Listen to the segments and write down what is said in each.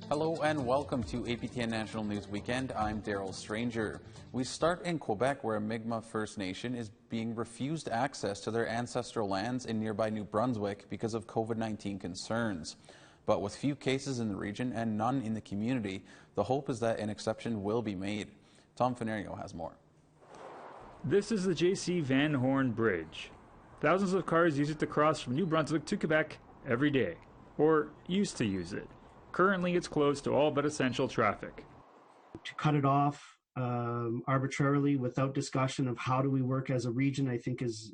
Hello and welcome to APTN National News Weekend. I'm Daryl Stranger. We start in Quebec, where Magma First Nation is being refused access to their ancestral lands in nearby New Brunswick because of COVID-19 concerns. But with few cases in the region and none in the community, the hope is that an exception will be made. Tom Fenerio has more. This is the J.C. Van Horn Bridge. Thousands of cars use it to cross from New Brunswick to Quebec every day, or used to use it. Currently, it's closed to all but essential traffic. To cut it off arbitrarily without discussion of how do we work as a region, I think is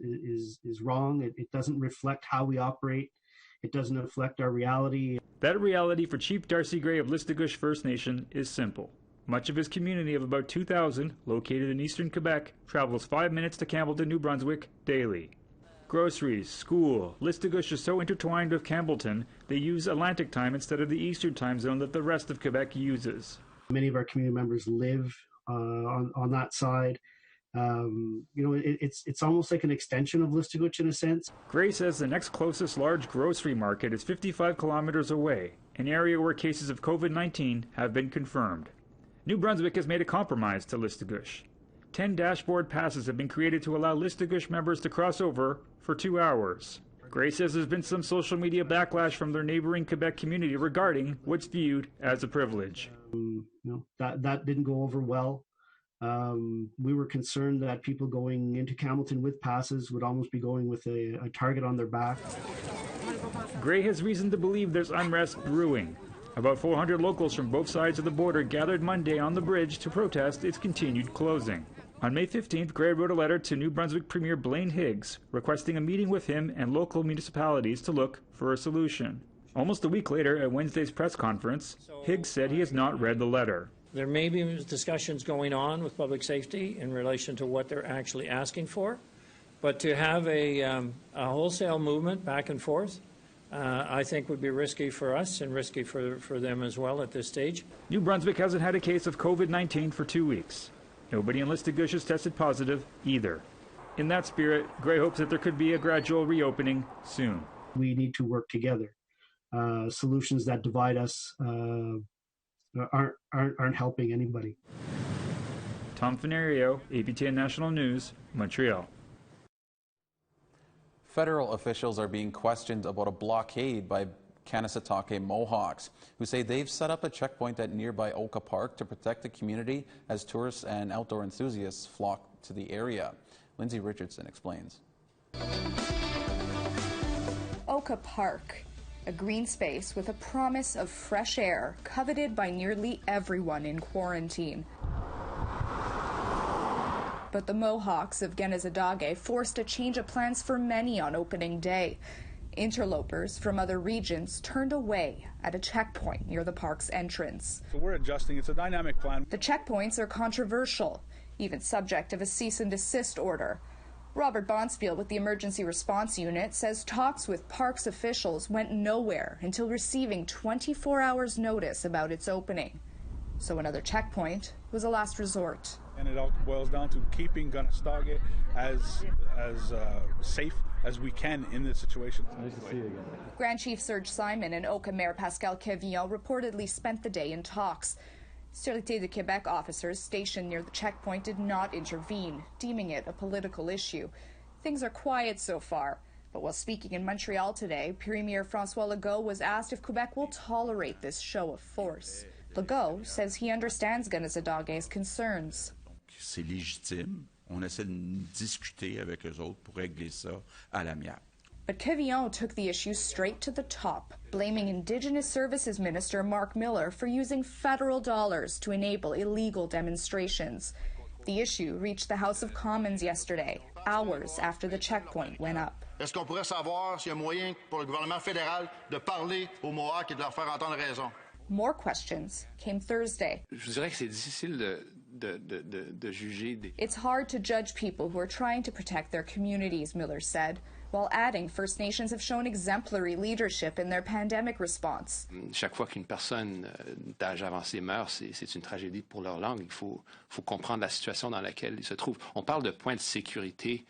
wrong. It doesn't reflect how we operate. It doesn't reflect our reality. That reality for Chief Darcy Gray of Listugush First Nation is simple. Much of his community of about 2,000, located in eastern Quebec, travels 5 minutes to Campbellton, New Brunswick, daily. Groceries, school, Listugush is so intertwined with Campbellton, they use Atlantic time instead of the Eastern time zone that the rest of Quebec uses. Many of our community members live on that side. It's almost like an extension of Listugush in a sense. Gray says the next closest large grocery market is 55 kilometers away, an area where cases of COVID-19 have been confirmed. New Brunswick has made a compromise to Listugush. 10 dashboard passes have been created to allow Listugush members to cross over for 2 hours. Gray says there's been some social media backlash from their neighboring Quebec community regarding what's viewed as a privilege. That didn't go over well. We were concerned that people going into Campbellton with passes would almost be going with a target on their back. Gray has reason to believe there's unrest brewing. About 400 locals from both sides of the border gathered Monday on the bridge to protest its continued closing. On May 15th, Gray wrote a letter to New Brunswick Premier Blaine Higgs requesting a meeting with him and local municipalities to look for a solution. Almost a week later, at Wednesday's press conference, Higgs said he has not read the letter. There may be discussions going on with public safety in relation to what they're actually asking for, but to have a wholesale movement back and forth, I think would be risky for us and risky for them as well at this stage. New Brunswick hasn't had a case of COVID-19 for 2 weeks. Nobody in Listugush has tested positive either. In that spirit, Gray hopes that there could be a gradual reopening soon. We need to work together. Solutions that divide us aren't helping anybody. Tom Fenerio, APTN National News, Montreal. Federal officials are being questioned about a blockade by Kanesatake Mohawks, who say they've set up a checkpoint at nearby Oka Park to protect the community as tourists and outdoor enthusiasts flock to the area. Lindsay Richardson explains. Oka Park, a green space with a promise of fresh air coveted by nearly everyone in quarantine. But the Mohawks of Kanesatake forced a change of plans for many on opening day. Interlopers from other regions turned away at a checkpoint near the park's entrance. So we're adjusting. It's a dynamic plan. The checkpoints are controversial, even subject of a cease and desist order. Robert Bonsfield with the Emergency Response Unit says talks with parks officials went nowhere until receiving 24 hours notice about its opening. So another checkpoint was a last resort. And it all boils down to keeping Kanesatake as safe as we can in this situation. Nice to see you again. Grand Chief Serge Simon and Oka Mayor Pascal Quevillon reportedly spent the day in talks. Sûreté de Québec officers stationed near the checkpoint did not intervene, deeming it a political issue. Things are quiet so far, but while speaking in Montreal today, Premier François Legault was asked if Quebec will tolerate this show of force. Legault says he understands Kanesatake's concerns. C'est légitime. On essaie de discuter avec eux autres pour régler ça à l'amiable. But Quevillon took the issue straight to the top, blaming Indigenous Services Minister Mark Miller for using federal dollars to enable illegal demonstrations. The issue reached the House of Commons yesterday, hours after the checkpoint went up. Est-ce qu'on pourrait savoir s'il y a moyen pour le gouvernement fédéral de parler aux Mohawks et de leur faire entendre raison? More questions came Thursday. Je dirais que c'est difficile de juger des... It's hard to judge people who are trying to protect their communities, Miller said, while adding First Nations have shown exemplary leadership in their pandemic response. Chaque fois qu'une personne d'âge avancé meurt, c'est une tragédie pour leur langue. Il faut comprendre la situation dans laquelle ils se trouvent. On parle de points de sécurité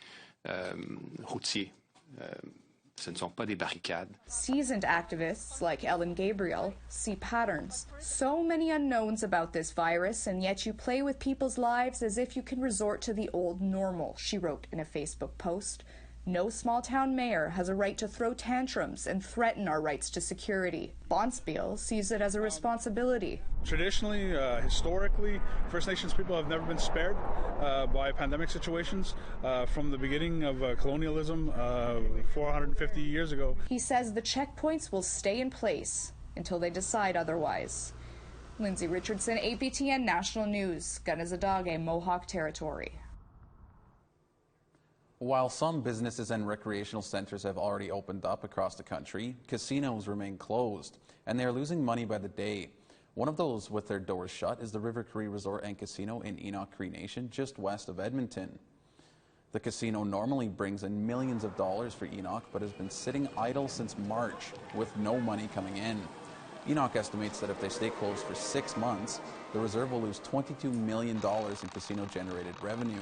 routiers. Ce ne sont pas des barricades. Seasoned activists like Ellen Gabriel see patterns. So many unknowns about this virus, and yet you play with people's lives as if you can resort to the old normal, she wrote in a Facebook post. No small-town mayor has a right to throw tantrums and threaten our rights to security. Bonspiel sees it as a responsibility. Traditionally, historically, First Nations people have never been spared by pandemic situations from the beginning of colonialism 450 years ago. He says the checkpoints will stay in place until they decide otherwise. Lindsay Richardson, APTN National News, Ganazadage, Mohawk Territory. While some businesses and recreational centers have already opened up across the country, casinos remain closed, and they are losing money by the day. One of those with their doors shut is the River Cree Resort and Casino in Enoch Cree Nation, just west of Edmonton. The casino normally brings in millions of dollars for Enoch, but has been sitting idle since March, with no money coming in. Enoch estimates that if they stay closed for 6 months, the reserve will lose $22 million in casino-generated revenue.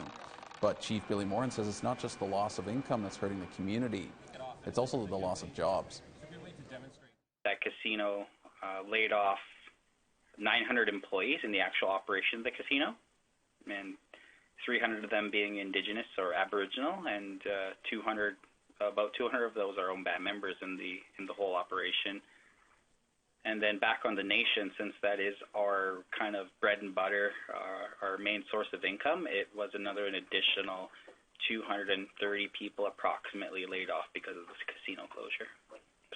But Chief Billy Morin says it's not just the loss of income that's hurting the community, it's also the loss of jobs. That casino laid off 900 employees in the actual operation of the casino, and 300 of them being Indigenous or Aboriginal, and about 200 of those are own band members in the whole operation. And then back on the nation, since that is our kind of bread and butter, our main source of income, it was an additional 230 people approximately laid off because of this casino closure.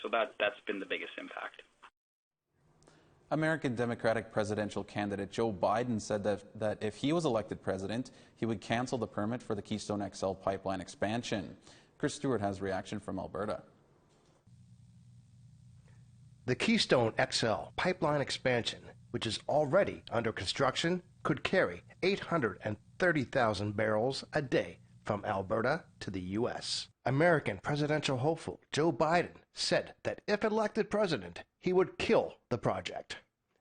So that's been the biggest impact. American Democratic presidential candidate Joe Biden said that if he was elected president, he would cancel the permit for the Keystone XL pipeline expansion. Chris Stewart has reaction from Alberta. The Keystone XL pipeline expansion, which is already under construction, could carry 830,000 barrels a day from Alberta to the U.S. American presidential hopeful Joe Biden said that if elected president, he would kill the project.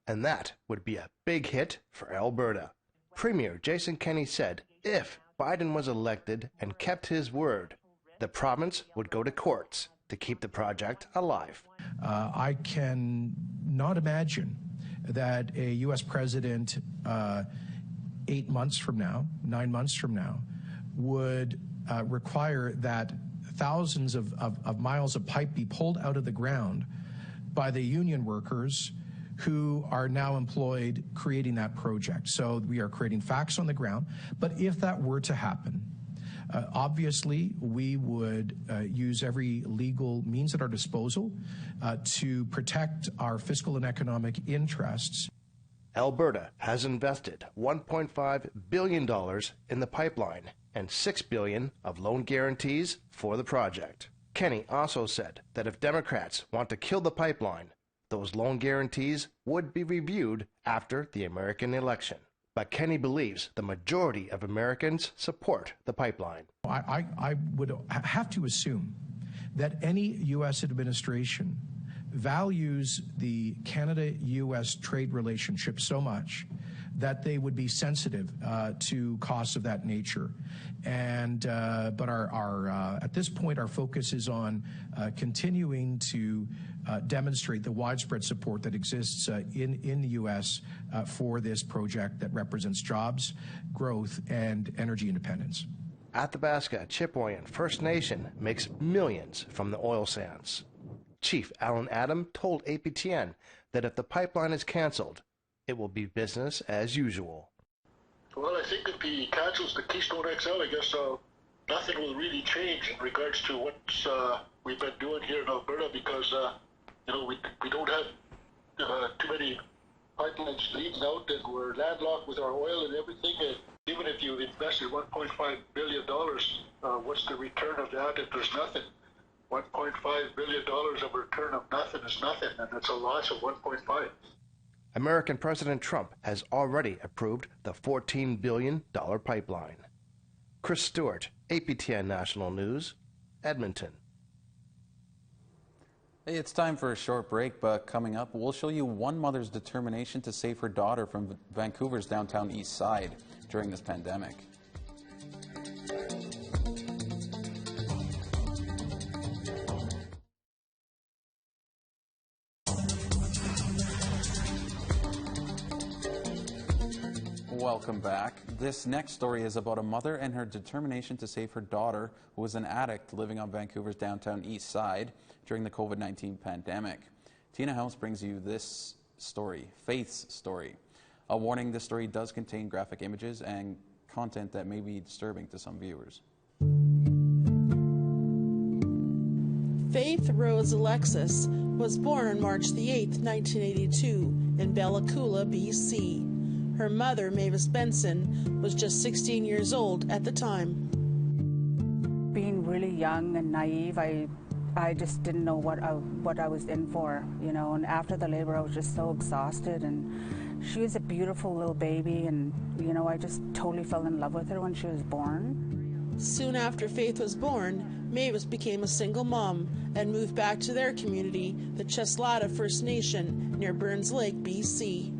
And that would be a big hit for Alberta. Premier Jason Kenney said if Biden was elected and kept his word, the province would go to courts to keep the project alive. I can not imagine that a U.S. president 8 months from now, 9 months from now, would require that thousands of miles of pipe be pulled out of the ground by the union workers who are now employed creating that project. So we are creating facts on the ground. But if that were to happen, obviously, we would use every legal means at our disposal to protect our fiscal and economic interests. Alberta has invested $1.5 billion in the pipeline and $6 billion of loan guarantees for the project. Kenney also said that if Democrats want to kill the pipeline, those loan guarantees would be reviewed after the American election. But Kenney believes the majority of Americans support the pipeline. I would have to assume that any U.S. administration values the Canada-U.S. trade relationship so much that they would be sensitive to costs of that nature. And but at this point, our focus is on continuing to demonstrate the widespread support that exists in the U.S. For this project that represents jobs, growth, and energy independence. Athabasca Chipewyan First Nation makes millions from the oil sands. Chief Alan Adam told APTN that if the pipeline is canceled, it will be business as usual. Well, I think if he cancels the Keystone XL, I guess nothing will really change in regards to what we've been doing here in Alberta because, we don't have too many pipelines leading out and we're landlocked with our oil and everything. And even if you invested $1.5 billion, what's the return of that if there's nothing? $1.5 billion of return of nothing is nothing, and it's a loss of 1.5. American President Trump has already approved the $14 billion pipeline. Chris Stewart, APTN National News, Edmonton. Hey, it's time for a short break, but coming up, we'll show you one mother's determination to save her daughter from Vancouver's downtown east side during this pandemic. Welcome back. This next story is about a mother and her determination to save her daughter, who was an addict living on Vancouver's downtown east side during the COVID-19 pandemic. Tina House brings you this story, Faith's story. A warning, this story does contain graphic images and content that may be disturbing to some viewers. Faith Rose Alexis was born on March the 8th, 1982 in Bella Coola, BC. Her mother, Mavis Benson, was just 16 years old at the time. Being really young and naive, I just didn't know what I was in for, you know, and after the labor I was just so exhausted, and she was a beautiful little baby, and, you know, I just totally fell in love with her when she was born. Soon after Faith was born, Mavis became a single mom and moved back to their community, the Cheslada First Nation, near Burns Lake, BC.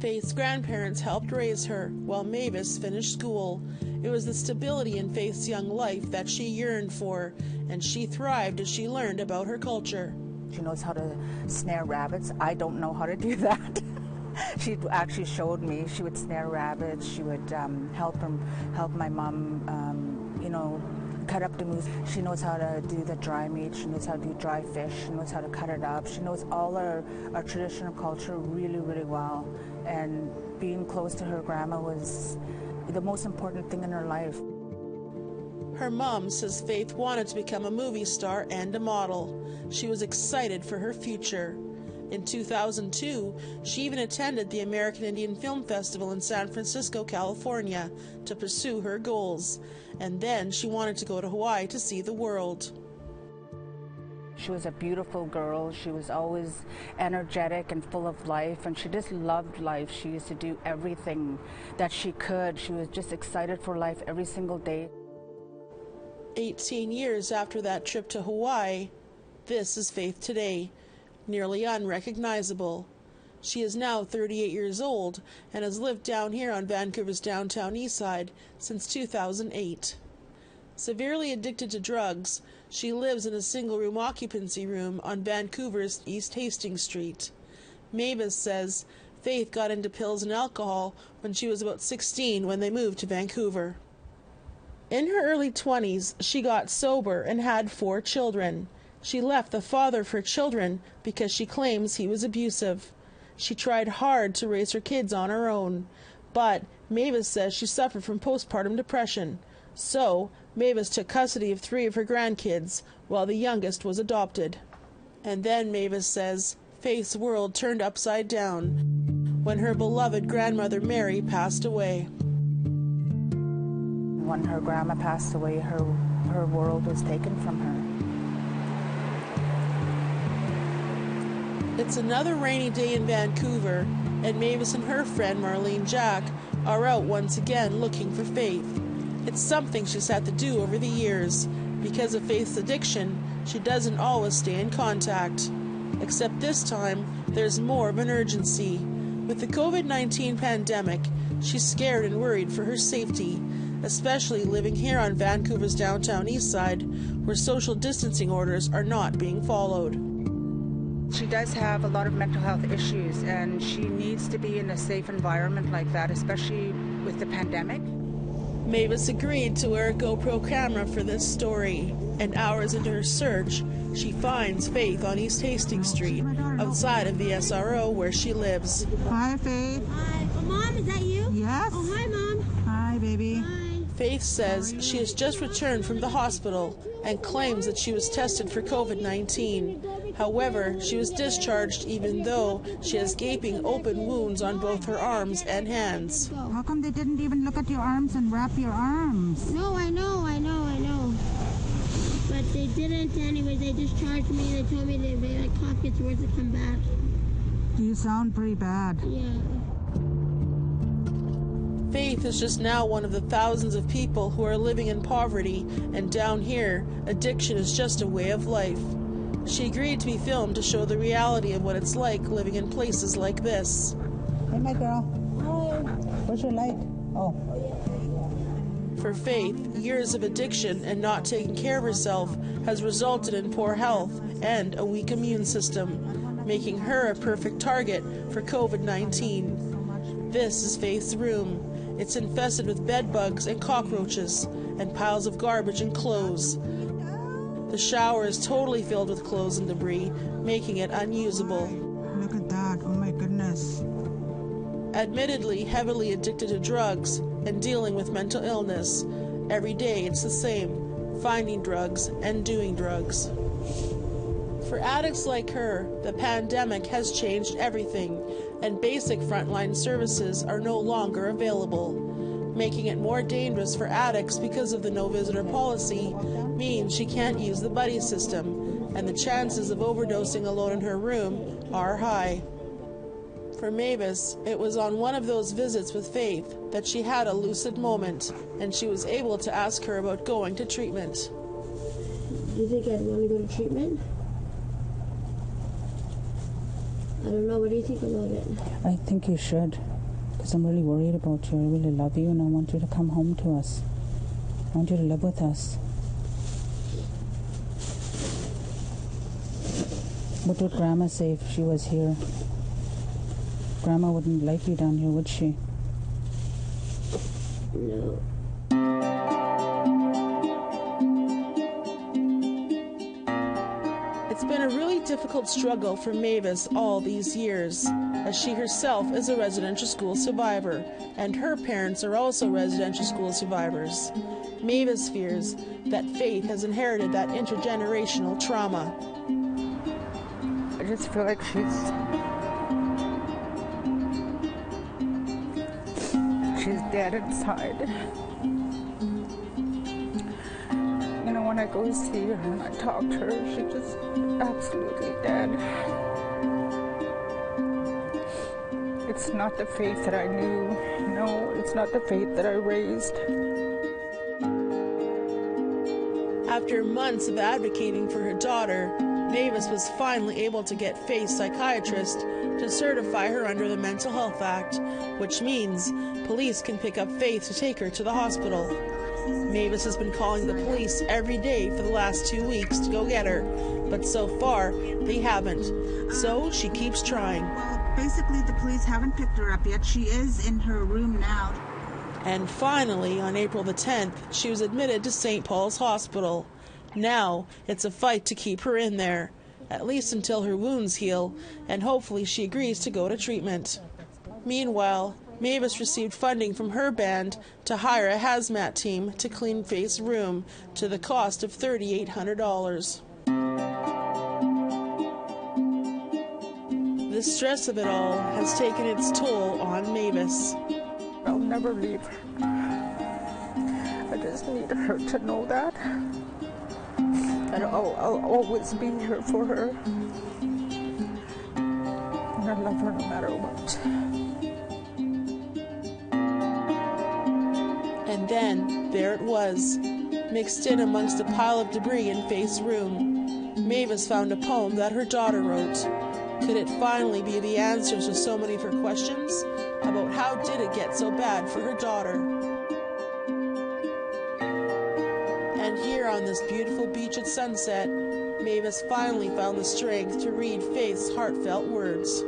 Faith's grandparents helped raise her while Mavis finished school. It was the stability in Faith's young life that she yearned for, and she thrived as she learned about her culture. She knows how to snare rabbits. I don't know how to do that. She actually showed me. She would snare rabbits. She would help my mom, you know, cut up the moose. She knows how to do the dry meat. She knows how to do dry fish. She knows how to cut it up. She knows all our traditional culture really, really well. And being close to her grandma was the most important thing in her life. Her mom says Faith wanted to become a movie star and a model. She was excited for her future. In 2002, she even attended the American Indian Film Festival in San Francisco, California, to pursue her goals. And then she wanted to go to Hawaii to see the world. She was a beautiful girl. She was always energetic and full of life, and she just loved life. She used to do everything that she could. She was just excited for life every single day. 18 years after that trip to Hawaii, this is Faith today, nearly unrecognizable. She is now 38 years old and has lived down here on Vancouver's downtown east side since 2008. Severely addicted to drugs, she lives in a single-room occupancy room on Vancouver's East Hastings Street. Mavis says Faith got into pills and alcohol when she was about 16 when they moved to Vancouver. In her early 20s, she got sober and had 4 children. She left the father of her children because she claims he was abusive. She tried hard to raise her kids on her own, but Mavis says she suffered from postpartum depression. So, Mavis took custody of 3 of her grandkids, while the youngest was adopted. And then, Mavis says, Faith's world turned upside down when her beloved grandmother Mary passed away. When her grandma passed away, her world was taken from her. It's another rainy day in Vancouver, and Mavis and her friend Marlene Jack are out once again looking for Faith. It's something she's had to do over the years. Because of Faith's addiction, she doesn't always stay in contact. Except this time, there's more of an urgency. With the COVID-19 pandemic, she's scared and worried for her safety, especially living here on Vancouver's downtown east side, where social distancing orders are not being followed. She does have a lot of mental health issues, and she needs to be in a safe environment like that, especially with the pandemic. Mavis agreed to wear a GoPro camera for this story, and hours into her search, she finds Faith on East Hastings Street, outside of the SRO where she lives. Hi, Faith. Hi. Oh, Mom, is that you? Yes. Oh, hi, Mom. Hi, baby. Hi. Faith says she has just returned from the hospital and claims that she was tested for COVID-19. However, she was discharged even though she has gaping open wounds on both her arms and hands. How come they didn't even look at your arms and wrap your arms? No, I know. But they didn't anyway. They discharged me. They told me they cough gets worse to come back. You sound pretty bad. Yeah. Faith is just now one of the thousands of people who are living in poverty, and down here, addiction is just a way of life. She agreed to be filmed to show the reality of what it's like living in places like this. Hey, my girl. Hi. Where's your light? Oh. For Faith, years of addiction and not taking care of herself has resulted in poor health and a weak immune system, making her a perfect target for COVID-19. This is Faith's room. It's infested with bed bugs and cockroaches and piles of garbage and clothes. The shower is totally filled with clothes and debris, making it unusable. Look at that. Oh my goodness. Admittedly heavily addicted to drugs and dealing with mental illness, every day it's the same, finding drugs and doing drugs. For addicts like her, the pandemic has changed everything, and basic frontline services are no longer available. Making it more dangerous for addicts because of the no-visitor policy means she can't use the buddy system, and the chances of overdosing alone in her room are high. For Mavis, it was on one of those visits with Faith that she had a lucid moment, and she was able to ask her about going to treatment. Do you think I'd want to go to treatment? I don't know. What do you think about it? I think you should, because I'm really worried about you. I really love you, and I want you to come home to us. I want you to live with us. What would Grandma say if she was here? Grandma wouldn't like you down here, would she? No. It's been a really difficult struggle for Mavis all these years, as she herself is a residential school survivor, and her parents are also residential school survivors. Mavis fears that Faith has inherited that intergenerational trauma. I just feel like she's dead inside. You know, when I go see her and I talk to her, she's just absolutely dead. It's not the Faith that I knew. No, it's not the Faith that I raised. After months of advocating for her daughter, Mavis was finally able to get Faith's psychiatrist to certify her under the Mental Health Act, which means police can pick up Faith to take her to the hospital. Mavis has been calling the police every day for the last 2 weeks to go get her, but so far they haven't. So she keeps trying. Well, basically the police haven't picked her up yet. She is in her room now. And finally, on April the 10th, she was admitted to St. Paul's Hospital. Now it's a fight to keep her in there, at least until her wounds heal, and hopefully she agrees to go to treatment. Meanwhile, Mavis received funding from her band to hire a hazmat team to clean Faith's room to the cost of $3,800. The stress of it all has taken its toll on Mavis. I'll never leave her. I just need her to know that. And I'll always be here for her. And I love her no matter what. And then, there it was, mixed in amongst a pile of debris in Faith's room. Mavis found a poem that her daughter wrote. Could it finally be the answers to so many of her questions about how did it get so bad for her daughter? And here on this beautiful beach at sunset, Mavis finally found the strength to read Faith's heartfelt words.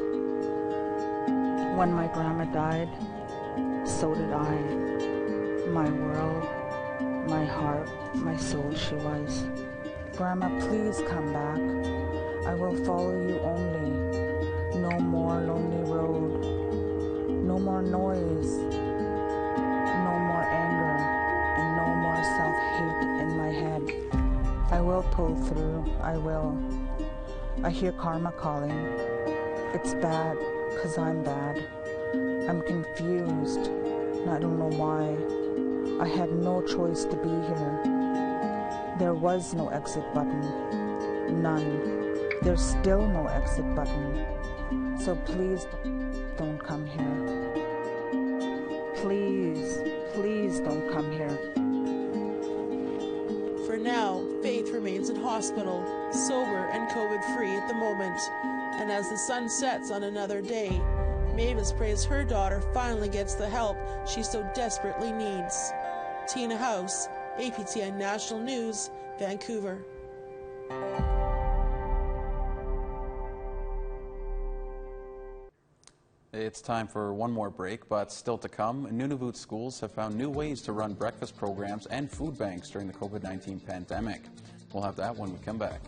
When my grandma died, so did I. My world, my heart, my soul she was. Grandma, please come back. I will follow you only. No more lonely road. No more noise. No more anger. And no more self-hate in my head. I will pull through. I will. I hear karma calling. It's bad, 'cause I'm bad. I'm confused. And I don't know why. I had no choice to be here. There was no exit button. None. There's still no exit button. So please don't come here. Please, please don't come here. For now, Faith remains in hospital, sober and COVID-free at the moment. And as the sun sets on another day, Mavis prays her daughter finally gets the help she so desperately needs. Tina House, APTN National News, Vancouver. It's time for one more break, but still to come, Nunavut Schools have found new ways to run breakfast programs and food banks during the COVID-19 pandemic. We'll have that when we come back.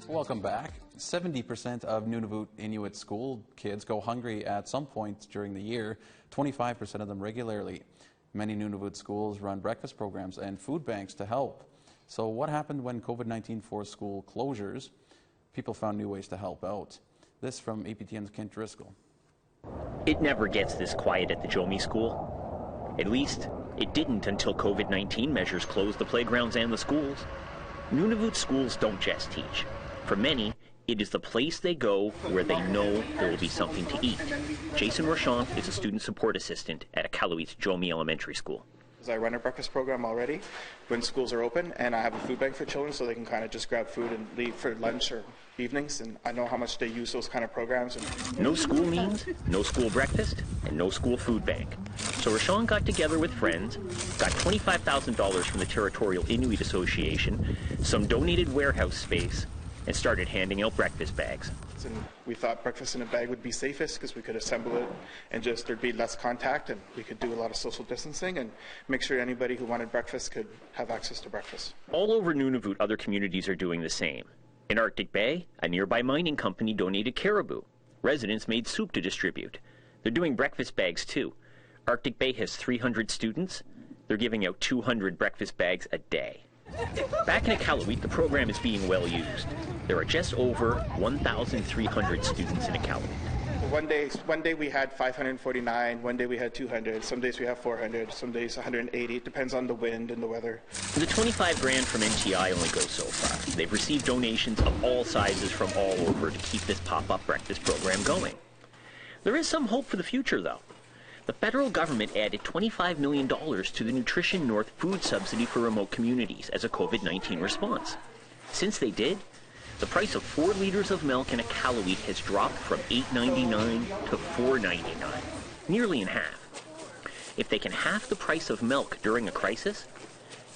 Welcome back. 70% of Nunavut Inuit school kids go hungry at some point during the year, 25% of them regularly. Many Nunavut schools run breakfast programs and food banks to help. So what happened when COVID-19 forced school closures? People found new ways to help out. This from APTN's Kent Driscoll. It never gets this quiet at the Jomi school. At least, it didn't until COVID-19 measures closed the playgrounds and the schools. Nunavut schools don't just teach. For many, it is the place they go where they know there will be something to eat. Jason Rochon is a student support assistant at Iqaluit's Jomi Elementary School. I run a breakfast program already when schools are open, and I have a food bank for children so they can kind of just grab food and leave for lunch or evenings, and I know how much they use those kind of programs. No school means no school breakfast and no school food bank. So Rochon got together with friends, got $25,000 from the Territorial Inuit Association, some donated warehouse space, and started handing out breakfast bags. And we thought breakfast in a bag would be safest because we could assemble it and just there'd be less contact and we could do a lot of social distancing and make sure anybody who wanted breakfast could have access to breakfast. All over Nunavut, other communities are doing the same. In Arctic Bay, a nearby mining company donated caribou. Residents made soup to distribute. They're doing breakfast bags too. Arctic Bay has 300 students. They're giving out 200 breakfast bags a day. Back in Iqaluit, the program is being well used. There are just over 1,300 students in Iqaluit. One day we had 549, one day we had 200, some days we have 400, some days 180. It depends on the wind and the weather. The 25 grand from NTI only goes so far. They've received donations of all sizes from all over to keep this pop-up breakfast program going. There is some hope for the future, though. The federal government added $25 million to the Nutrition North food subsidy for remote communities as a COVID-19 response. Since they did, the price of 4 liters of milk in Iqaluit has dropped from $8.99 to $4.99, nearly in half. If they can halve the price of milk during a crisis,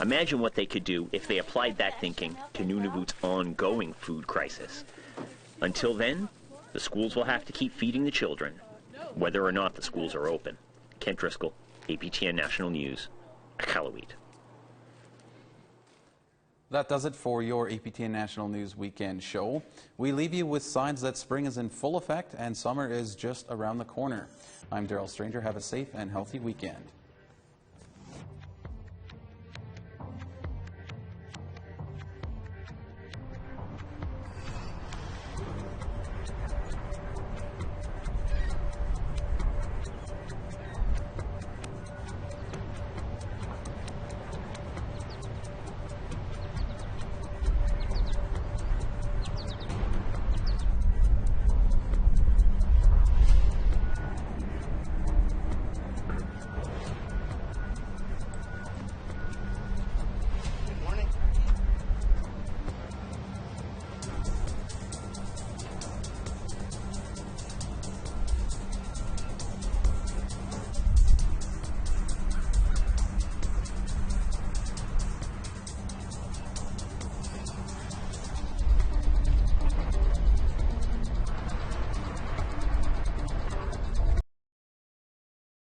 imagine what they could do if they applied that thinking to Nunavut's ongoing food crisis. Until then, the schools will have to keep feeding the children, whether or not the schools are open. Kent Driscoll, APTN National News, Iqaluit. That does it for your APTN National News Weekend show. We leave you with signs that spring is in full effect and summer is just around the corner. I'm Daryl Stranger. Have a safe and healthy weekend.